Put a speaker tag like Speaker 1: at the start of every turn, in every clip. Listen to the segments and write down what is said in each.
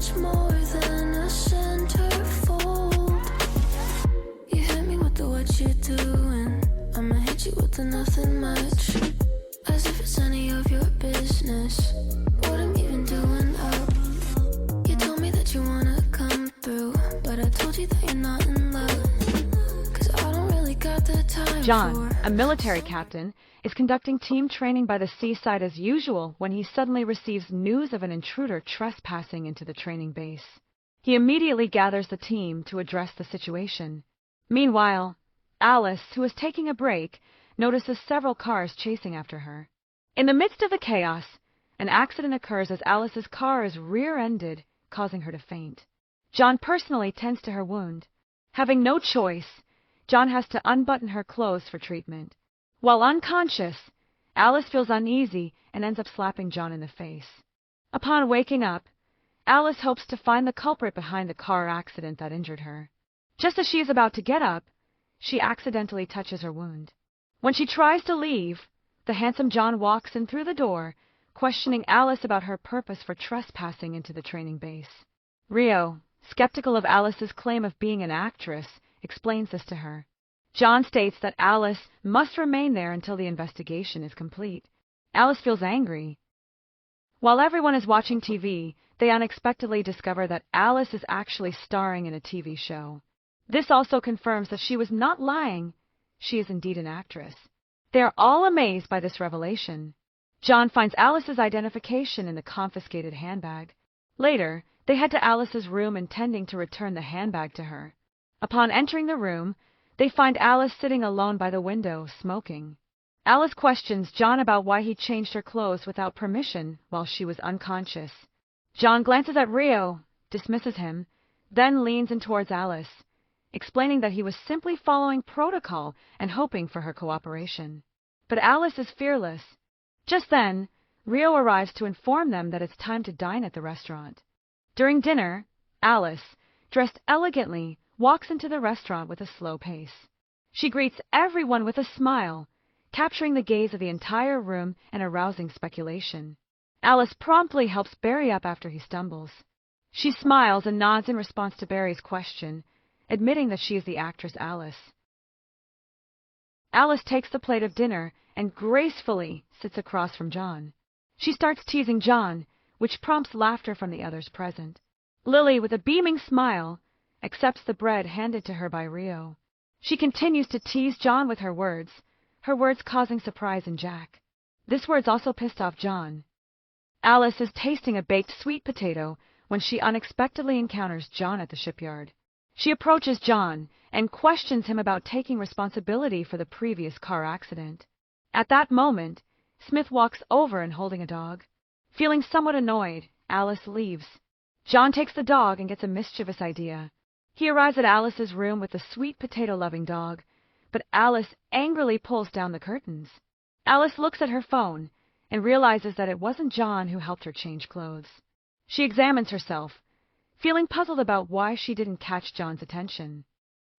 Speaker 1: much more than a centerfold. You hit me with the what you doing, I'ma hit you with the nothing much. As if it's any of your business what I'm even doing up. You told me that you wanna come through, but I told you that you're not in love. Cause I don't really got the time.
Speaker 2: John, a military captain, is conducting team training by the seaside as usual when he suddenly receives news of an intruder trespassing into the training base. He immediately gathers the team to address the situation. Meanwhile, Alice, who is taking a break, notices several cars chasing after her. In the midst of the chaos, an accident occurs as Alice's car is rear-ended, causing her to faint. John personally tends to her wound. Having no choice, John has to unbutton her clothes for treatment. While unconscious, Alice feels uneasy and ends up slapping John in the face. Upon waking up, Alice hopes to find the culprit behind the car accident that injured her. Just as she is about to get up, she accidentally touches her wound. When she tries to leave, the handsome John walks in through the door, questioning Alice about her purpose for trespassing into the training base. Rio, skeptical of Alice's claim of being an actress, explains this to her. John states that Alice must remain there until the investigation is complete. Alice feels angry. While everyone is watching TV, they unexpectedly discover that Alice is actually starring in a TV show. This also confirms that she was not lying. She is indeed an actress. They are all amazed by this revelation. John finds Alice's identification in the confiscated handbag. Later, they head to Alice's room intending to return the handbag to her. Upon entering the room, they find Alice sitting alone by the window, smoking. Alice questions John about why he changed her clothes without permission while she was unconscious. John glances at Rio, dismisses him, then leans in towards Alice, explaining that he was simply following protocol and hoping for her cooperation. But Alice is fearless. Just then, Rio arrives to inform them that it's time to dine at the restaurant. During dinner, Alice, dressed elegantly, walks into the restaurant with a slow pace. She greets everyone with a smile, capturing the gaze of the entire room and arousing speculation. Alice promptly helps Barry up after he stumbles. She smiles and nods in response to Barry's question, admitting that she is the actress Alice. Alice takes the plate of dinner and gracefully sits across from John. She starts teasing John, which prompts laughter from the others present. Lily, with a beaming smile, accepts the bread handed to her by Rio. She continues to tease John with her words causing surprise in Jack. This words also pissed off John. Alice is tasting a baked sweet potato when she unexpectedly encounters John at the shipyard. She approaches John and questions him about taking responsibility for the previous car accident. At that moment, Smith walks over and holding a dog. Feeling somewhat annoyed, Alice leaves. John takes the dog and gets a mischievous idea. He arrives at Alice's room with the sweet potato-loving dog, but Alice angrily pulls down the curtains. Alice looks at her phone and realizes that it wasn't John who helped her change clothes. She examines herself, feeling puzzled about why she didn't catch John's attention.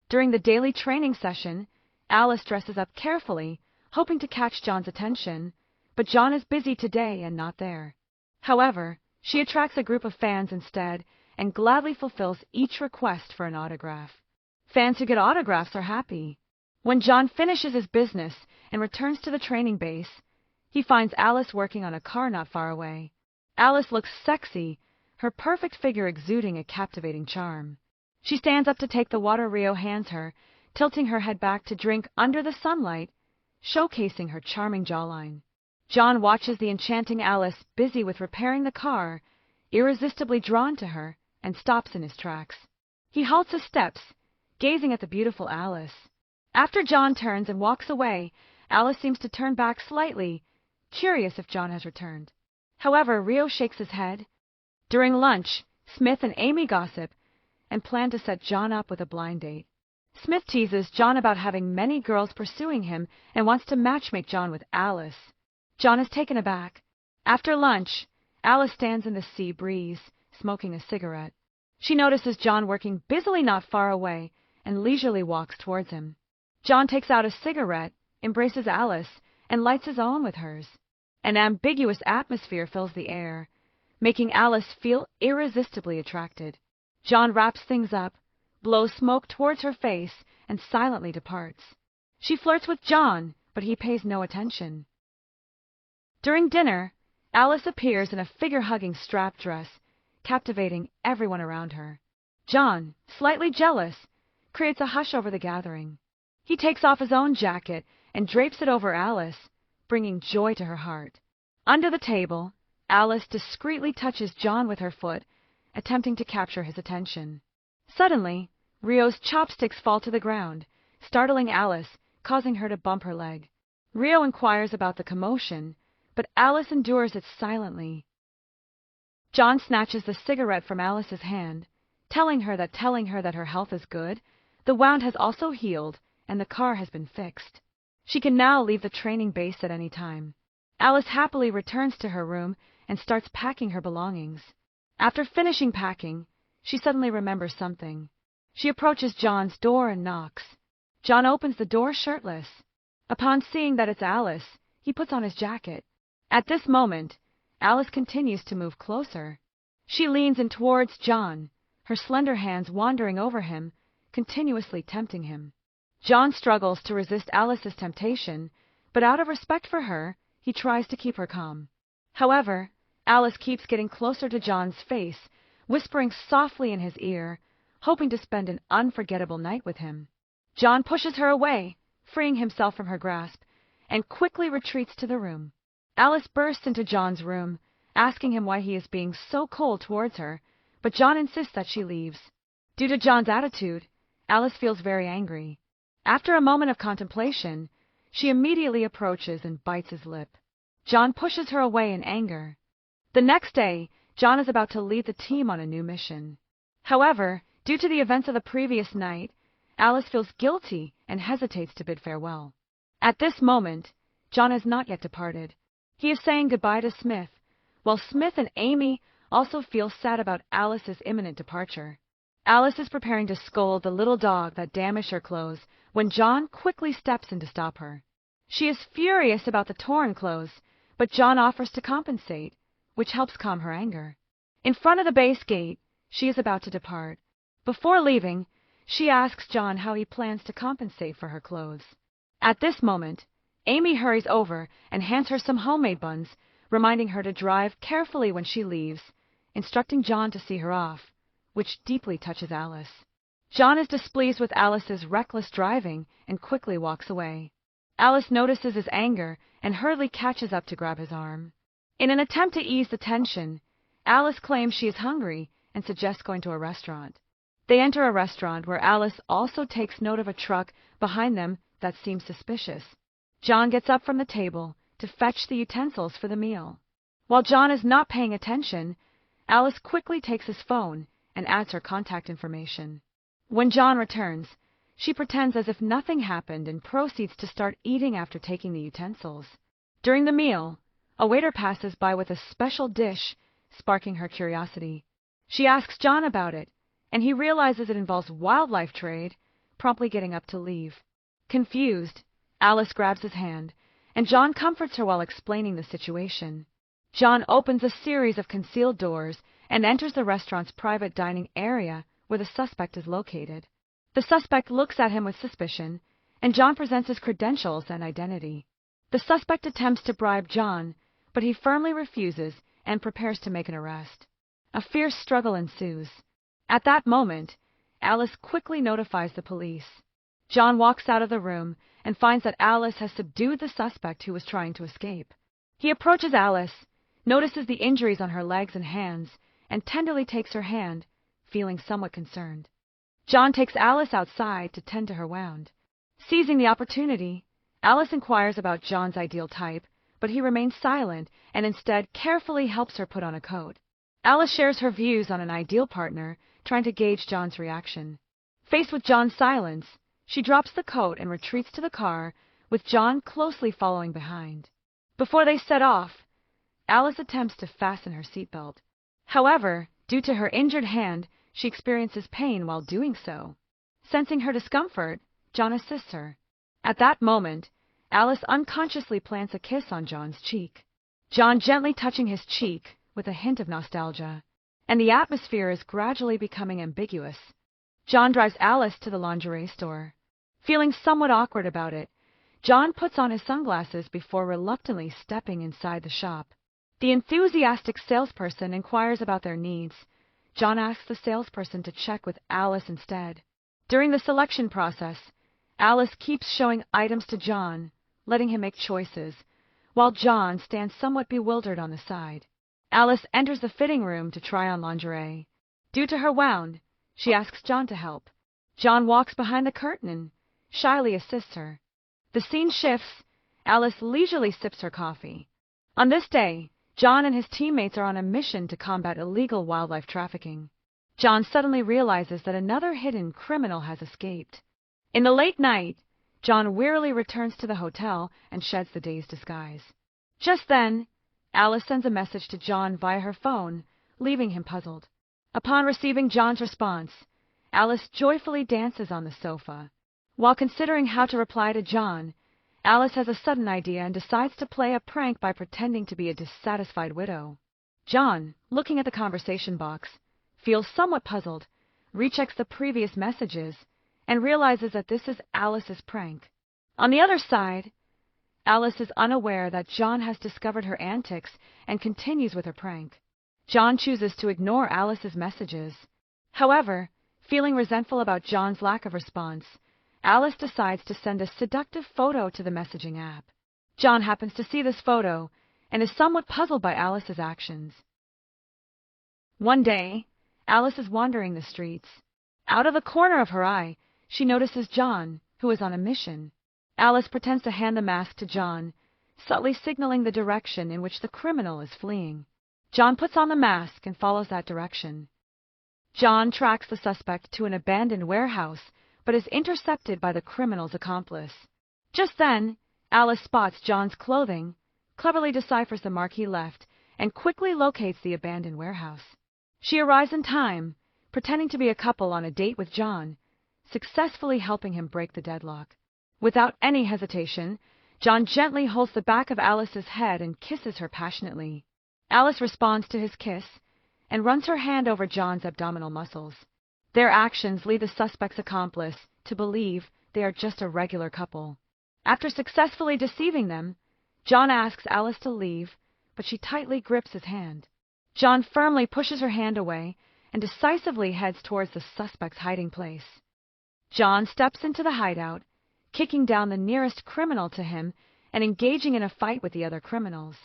Speaker 2: During the daily training session, Alice dresses up carefully, hoping to catch John's attention, but John is busy today and not there. However, she attracts a group of fans instead and gladly fulfills each request for an autograph. Fans who get autographs are happy. When John finishes his business and returns to the training base, he finds Alice working on a car not far away. Alice looks sexy, her perfect figure exuding a captivating charm. She stands up to take the water Rio hands her, tilting her head back to drink under the sunlight, showcasing her charming jawline. John watches the enchanting Alice busy with repairing the car, irresistibly drawn to her, and stops in his tracks. He halts his steps, gazing at the beautiful Alice. After John turns and walks away, Alice seems to turn back slightly, curious if John has returned. However, Rio shakes his head. During lunch, Smith and Amy gossip and plan to set John up with a blind date. Smith teases John about having many girls pursuing him and wants to matchmake John with Alice. John is taken aback. After lunch, Alice stands in the sea breeze, smoking a cigarette. She notices John working busily not far away and leisurely walks towards him. John takes out a cigarette, embraces Alice, and lights his own with hers. An ambiguous atmosphere fills the air. making Alice feel irresistibly attracted. John wraps things up, blows smoke towards her face, and silently departs. She flirts with John, but he pays no attention. During dinner, Alice appears in a figure-hugging strap dress, captivating everyone around her. John, slightly jealous, creates a hush over the gathering. He takes off his own jacket and drapes it over Alice, bringing joy to her heart. Under the table, Alice discreetly touches John with her foot, attempting to capture his attention. Suddenly, Rio's chopsticks fall to the ground, startling Alice, causing her to bump her leg. Rio inquires about the commotion, but Alice endures it silently. John snatches the cigarette from Alice's hand, telling her that her health is good, the wound has also healed, and the car has been fixed. She can now leave the training base at any time. Alice happily returns to her room and starts packing her belongings. After finishing packing, she suddenly remembers something. She approaches John's door and knocks. John opens the door shirtless. Upon seeing that it's Alice, he puts on his jacket. At this moment, Alice continues to move closer. She leans in towards John, her slender hands wandering over him, continuously tempting him. John struggles to resist Alice's temptation, but out of respect for her, he tries to keep her calm. However, Alice keeps getting closer to John's face, whispering softly in his ear, hoping to spend an unforgettable night with him. John pushes her away, freeing himself from her grasp, and quickly retreats to the room. Alice bursts into John's room, asking him why he is being so cold towards her, but John insists that she leaves. Due to John's attitude, Alice feels very angry. After a moment of contemplation, she immediately approaches and bites his lip. John pushes her away in anger. The next day, John is about to lead the team on a new mission. However, due to the events of the previous night, Alice feels guilty and hesitates to bid farewell. At this moment, John has not yet departed. He is saying goodbye to Smith, while Smith and Amy also feel sad about Alice's imminent departure. Alice is preparing to scold the little dog that damaged her clothes when John quickly steps in to stop her. She is furious about the torn clothes, but John offers to compensate, which helps calm her anger. In front of the base gate, she is about to depart. Before leaving, she asks John how he plans to compensate for her clothes. At this moment, Amy hurries over and hands her some homemade buns, reminding her to drive carefully when she leaves, instructing John to see her off, which deeply touches Alice. John is displeased with Alice's reckless driving and quickly walks away. Alice notices his anger and hurriedly catches up to grab his arm. In an attempt to ease the tension, Alice claims she is hungry and suggests going to a restaurant. They enter a restaurant where Alice also takes note of a truck behind them that seems suspicious. John gets up from the table to fetch the utensils for the meal. While John is not paying attention, Alice quickly takes his phone and adds her contact information. When John returns, she pretends as if nothing happened and proceeds to start eating after taking the utensils. During the meal, a waiter passes by with a special dish, sparking her curiosity. She asks John about it, and he realizes it involves wildlife trade, promptly getting up to leave. Confused, Alice grabs his hand, and John comforts her while explaining the situation. John opens a series of concealed doors and enters the restaurant's private dining area where the suspect is located. The suspect looks at him with suspicion, and John presents his credentials and identity. The suspect attempts to bribe John, but he firmly refuses and prepares to make an arrest. A fierce struggle ensues. At that moment, Alice quickly notifies the police. John walks out of the room and finds that Alice has subdued the suspect who was trying to escape. He approaches Alice, notices the injuries on her legs and hands, and tenderly takes her hand, feeling somewhat concerned. John takes Alice outside to tend to her wound. Seizing the opportunity, Alice inquires about John's ideal type, but he remains silent and instead carefully helps her put on a coat. Alice shares her views on an ideal partner, trying to gauge John's reaction. Faced with John's silence, she drops the coat and retreats to the car, with John closely following behind. Before they set off, Alice attempts to fasten her seatbelt. However, due to her injured hand, she experiences pain while doing so. Sensing her discomfort, John assists her. At that moment, Alice unconsciously plants a kiss on John's cheek. John, gently touching his cheek, with a hint of nostalgia, and the atmosphere is gradually becoming ambiguous. John drives Alice to the lingerie store. Feeling somewhat awkward about it, John puts on his sunglasses before reluctantly stepping inside the shop. The enthusiastic salesperson inquires about their needs. John asks the salesperson to check with Alice instead. During the selection process, Alice keeps showing items to John, letting him make choices, while John stands somewhat bewildered on the side. Alice enters the fitting room to try on lingerie. Due to her wound, she asks John to help. John walks behind the curtain and shyly assists her. The scene shifts. Alice leisurely sips her coffee. On this day, John and his teammates are on a mission to combat illegal wildlife trafficking. John suddenly realizes that another hidden criminal has escaped. In the late night, John wearily returns to the hotel and sheds the day's disguise. Just then, Alice sends a message to John via her phone, leaving him puzzled. Upon receiving John's response, Alice joyfully dances on the sofa. While considering how to reply to John, Alice has a sudden idea and decides to play a prank by pretending to be a dissatisfied widow. John, looking at the conversation box, feels somewhat puzzled, rechecks the previous messages, and realizes that this is Alice's prank. On the other side, Alice is unaware that John has discovered her antics and continues with her prank. John chooses to ignore Alice's messages. However, feeling resentful about John's lack of response, Alice decides to send a seductive photo to the messaging app. John happens to see this photo and is somewhat puzzled by Alice's actions. One day, Alice is wandering the streets. Out of the corner of her eye, she notices John, who is on a mission. Alice pretends to hand the mask to John, subtly signaling the direction in which the criminal is fleeing. John puts on the mask and follows that direction. John tracks the suspect to an abandoned warehouse, but is intercepted by the criminal's accomplice. Just then, Alice spots John's clothing, cleverly deciphers the mark he left, and quickly locates the abandoned warehouse. She arrives in time, pretending to be a couple on a date with John, successfully helping him break the deadlock. Without any hesitation, John gently holds the back of Alice's head and kisses her passionately. Alice responds to his kiss and runs her hand over John's abdominal muscles. Their actions lead the suspect's accomplice to believe they are just a regular couple. After successfully deceiving them, John asks Alice to leave, but she tightly grips his hand. John firmly pushes her hand away and decisively heads towards the suspect's hiding place. John steps into the hideout, kicking down the nearest criminal to him and engaging in a fight with the other criminals.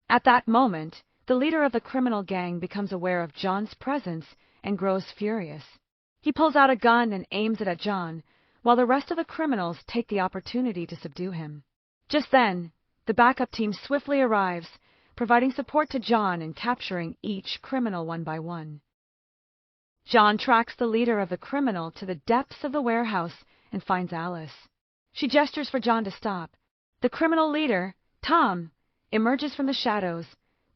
Speaker 2: At that moment, the leader of the criminal gang becomes aware of John's presence and grows furious. He pulls out a gun and aims it at John, while the rest of the criminals take the opportunity to subdue him. Just then, the backup team swiftly arrives, providing support to John and capturing each criminal one by one. John tracks the leader of the criminal to the depths of the warehouse and finds Alice. She gestures for John to stop. The criminal leader, Tom, emerges from the shadows,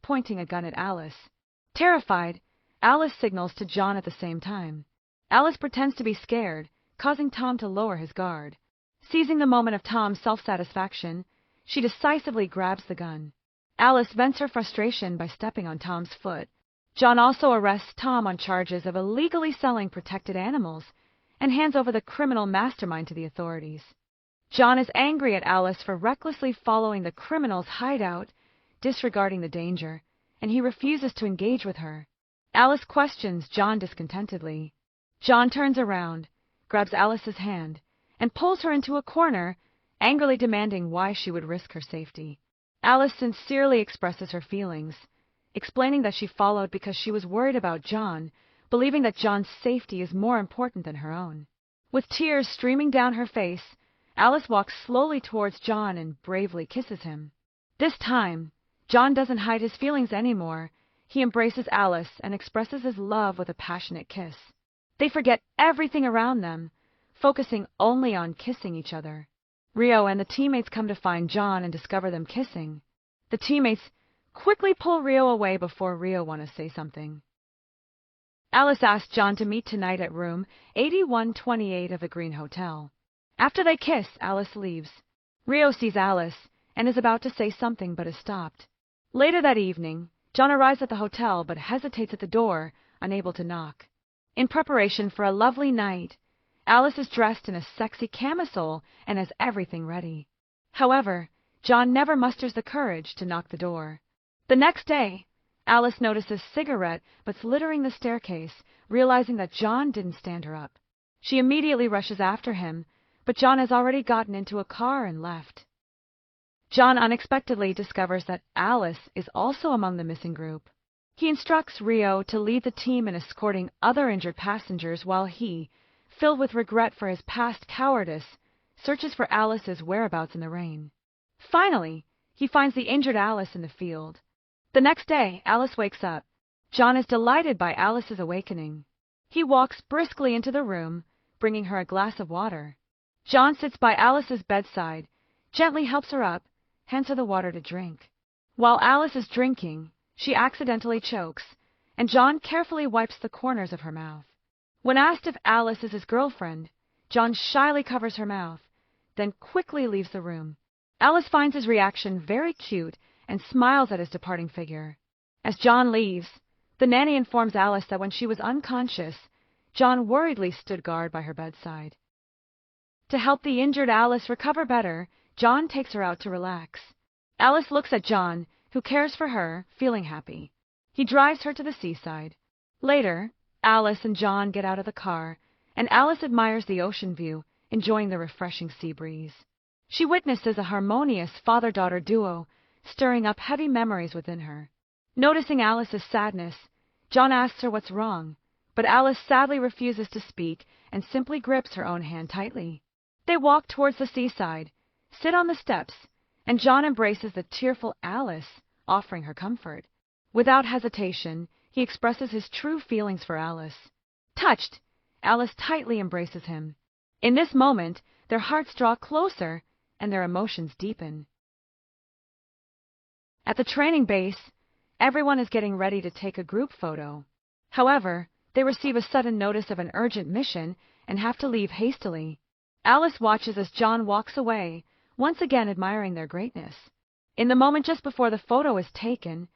Speaker 2: pointing a gun at Alice. Terrified, Alice signals to John at the same time. Alice pretends to be scared, causing Tom to lower his guard. Seizing the moment of Tom's self-satisfaction, she decisively grabs the gun. Alice vents her frustration by stepping on Tom's foot. John also arrests Tom on charges of illegally selling protected animals and hands over the criminal mastermind to the authorities. John is angry at Alice for recklessly following the criminal's hideout, disregarding the danger, and he refuses to engage with her. Alice questions John discontentedly. John turns around, grabs Alice's hand, and pulls her into a corner, angrily demanding why she would risk her safety. Alice sincerely expresses her feelings, explaining that she followed because she was worried about John, believing that John's safety is more important than her own. With tears streaming down her face, Alice walks slowly towards John and bravely kisses him. This time, John doesn't hide his feelings anymore. He embraces Alice and expresses his love with a passionate kiss. They forget everything around them, focusing only on kissing each other. Rio and the teammates come to find John and discover them kissing. The teammates quickly pull Rio away before Rio wants to say something. Alice asks John to meet tonight at room 8128 of the Green Hotel. After they kiss, Alice leaves. Rio sees Alice and is about to say something but is stopped. Later that evening, John arrives at the hotel but hesitates at the door, unable to knock. In preparation for a lovely night, Alice is dressed in a sexy camisole and has everything ready. However, John never musters the courage to knock the door. The next day, Alice notices cigarette butts littering the staircase, realizing that John didn't stand her up. She immediately rushes after him, but John has already gotten into a car and left. John unexpectedly discovers that Alice is also among the missing group. He instructs Rio to lead the team in escorting other injured passengers while he, filled with regret for his past cowardice, searches for Alice's whereabouts in the rain. Finally, he finds the injured Alice in the field. The next day, Alice wakes up. John is delighted by Alice's awakening. He walks briskly into the room, bringing her a glass of water. John sits by Alice's bedside, gently helps her up, hands her the water to drink. While Alice is drinking, she accidentally chokes, and John carefully wipes the corners of her mouth. When asked if Alice is his girlfriend, John shyly covers her mouth, then quickly leaves the room. Alice finds his reaction very cute and smiles at his departing figure. As John leaves, the nanny informs Alice that when she was unconscious, John worriedly stood guard by her bedside. To help the injured Alice recover better, John takes her out to relax. Alice looks at John, who cares for her, feeling happy. He drives her to the seaside. Later, Alice and John get out of the car, and Alice admires the ocean view, enjoying the refreshing sea breeze. She witnesses a harmonious father-daughter duo, stirring up heavy memories within her. Noticing Alice's sadness, John asks her what's wrong, but Alice sadly refuses to speak and simply grips her own hand tightly. They walk towards the seaside, sit on the steps, and John embraces the tearful Alice, offering her comfort. Without hesitation, he expresses his true feelings for Alice. Touched, Alice tightly embraces him. In this moment, their hearts draw closer and their emotions deepen. At the training base, everyone is getting ready to take a group photo. However, they receive a sudden notice of an urgent mission and have to leave hastily. Alice watches as John walks away, once again admiring their greatness. In the moment just before the photo is taken,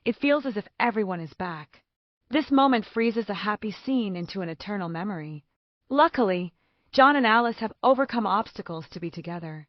Speaker 2: it feels as if everyone is back. This moment freezes a happy scene into an eternal memory. Luckily, John and Alice have overcome obstacles to be together.